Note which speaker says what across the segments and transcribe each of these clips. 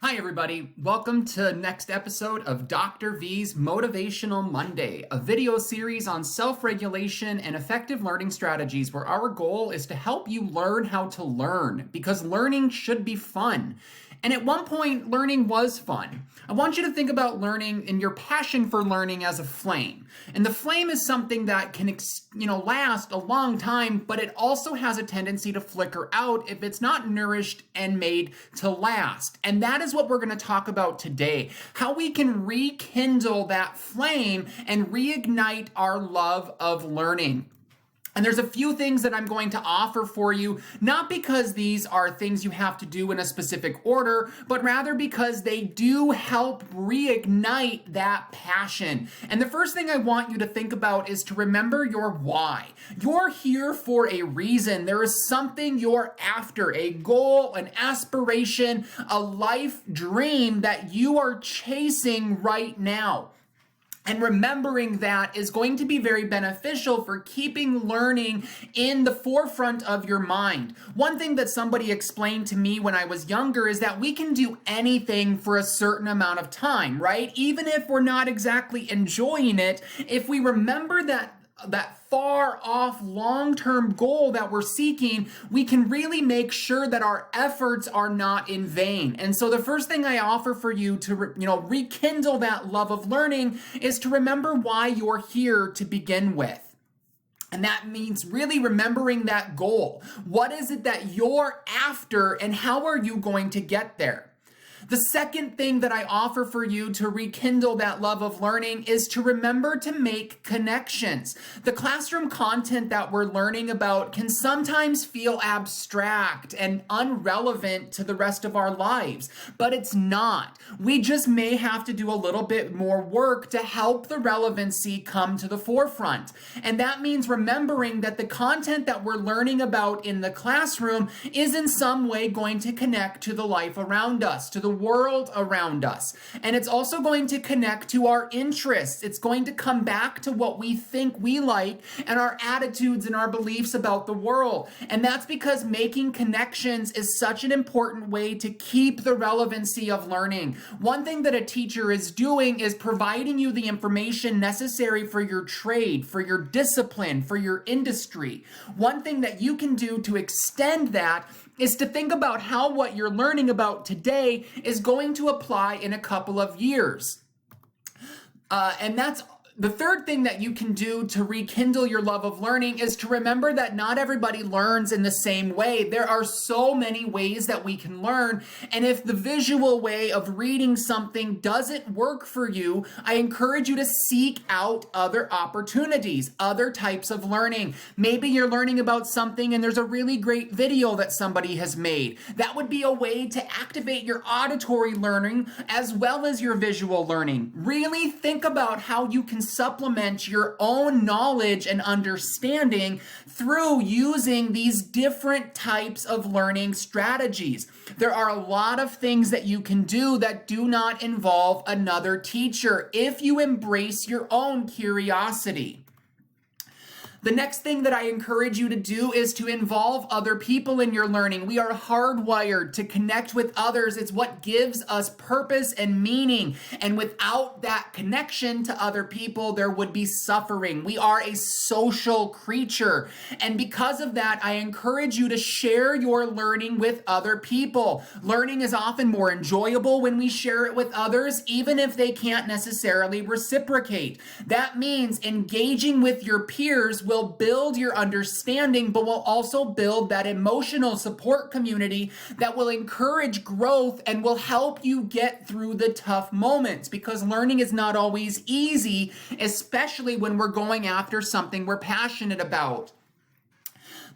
Speaker 1: Hi, everybody. Welcome to next episode of Dr. V's Motivational Monday, a video series on self-regulation and effective learning strategies where our goal is to help you learn how to learn because learning should be fun. And at one point, learning was fun. I want you to think about learning and your passion for learning as a flame. And the flame is something that can, last a long time, but it also has a tendency to flicker out if it's not nourished and made to last. And that is what we're going to talk about today. How we can rekindle that flame and reignite our love of learning. And there's a few things that I'm going to offer for you, not because these are things you have to do in a specific order, but rather because they do help reignite that passion. And the first thing I want you to think about is to remember your why. You're here for a reason. There is something you're after, a goal, an aspiration, a life dream that you are chasing right now. And remembering that is going to be very beneficial for keeping learning in the forefront of your mind. One thing that somebody explained to me when I was younger is that we can do anything for a certain amount of time, right? Even if we're not exactly enjoying it, if we remember that far off long-term goal that we're seeking, we can really make sure that our efforts are not in vain. And so the first thing I offer for you to rekindle that love of learning is to remember why you're here to begin with. And that means really remembering that goal. What is it that you're after and how are you going to get there? The second thing that I offer for you to rekindle that love of learning is to remember to make connections. The classroom content that we're learning about can sometimes feel abstract and unrelevant to the rest of our lives, but it's not. We just may have to do a little bit more work to help the relevancy come to the forefront. And that means remembering that the content that we're learning about in the classroom is in some way going to connect to the life around us, to the world around us. And it's also going to connect to our interests. It's going to come back to what we think we like and our attitudes and our beliefs about the world. And that's because making connections is such an important way to keep the relevancy of learning. One thing that a teacher is doing is providing you the information necessary for your trade, for your discipline, for your industry. One thing that you can do to extend that is to think about how what you're learning about today is going to apply in a couple of years. And that's the third thing that you can do to rekindle your love of learning is to remember that not everybody learns in the same way. There are so many ways that we can learn. And if the visual way of reading something doesn't work for you, I encourage you to seek out other opportunities, other types of learning. Maybe you're learning about something and there's a really great video that somebody has made. That would be a way to activate your auditory learning as well as your visual learning. Really think about how you can supplement your own knowledge and understanding through using these different types of learning strategies. There are a lot of things that you can do that do not involve another teacher if you embrace your own curiosity. The next thing that I encourage you to do is to involve other people in your learning. We are hardwired to connect with others. It's what gives us purpose and meaning. And without that connection to other people, there would be suffering. We are a social creature. And because of that, I encourage you to share your learning with other people. Learning is often more enjoyable when we share it with others, even if they can't necessarily reciprocate. That means engaging with your peers will build your understanding, but will also build that emotional support community that will encourage growth and will help you get through the tough moments, because learning is not always easy, especially when we're going after something we're passionate about.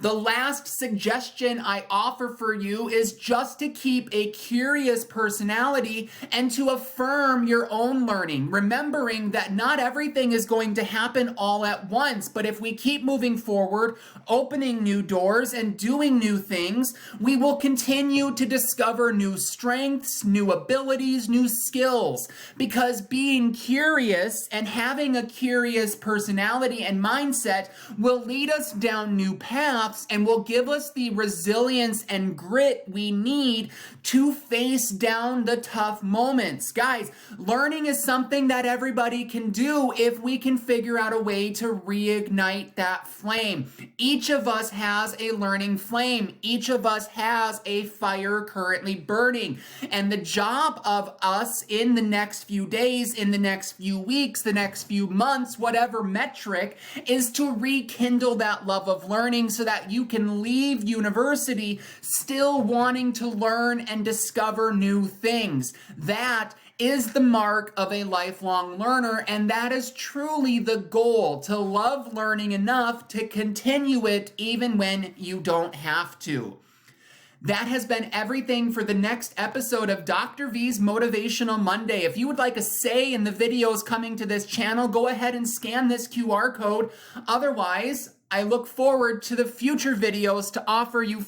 Speaker 1: The last suggestion I offer for you is just to keep a curious personality and to affirm your own learning, remembering that not everything is going to happen all at once, but if we keep moving forward, opening new doors and doing new things, we will continue to discover new strengths, new abilities, new skills, because being curious and having a curious personality and mindset will lead us down new paths ups and will give us the resilience and grit we need to face down the tough moments. Guys, learning is something that everybody can do if we can figure out a way to reignite that flame. Each of us has a learning flame. Each of us has a fire currently burning. And the job of us in the next few days, in the next few weeks, the next few months, whatever metric, is to rekindle that love of learning so that you can leave university still wanting to learn and discover new things. That is the mark of a lifelong learner, and that is truly the goal, to love learning enough to continue it even when you don't have to. That has been everything for the next episode of Dr. V's Motivational Monday. If you would like a say in the videos coming to this channel, go ahead and scan this QR code. Otherwise, I look forward to the future videos to offer you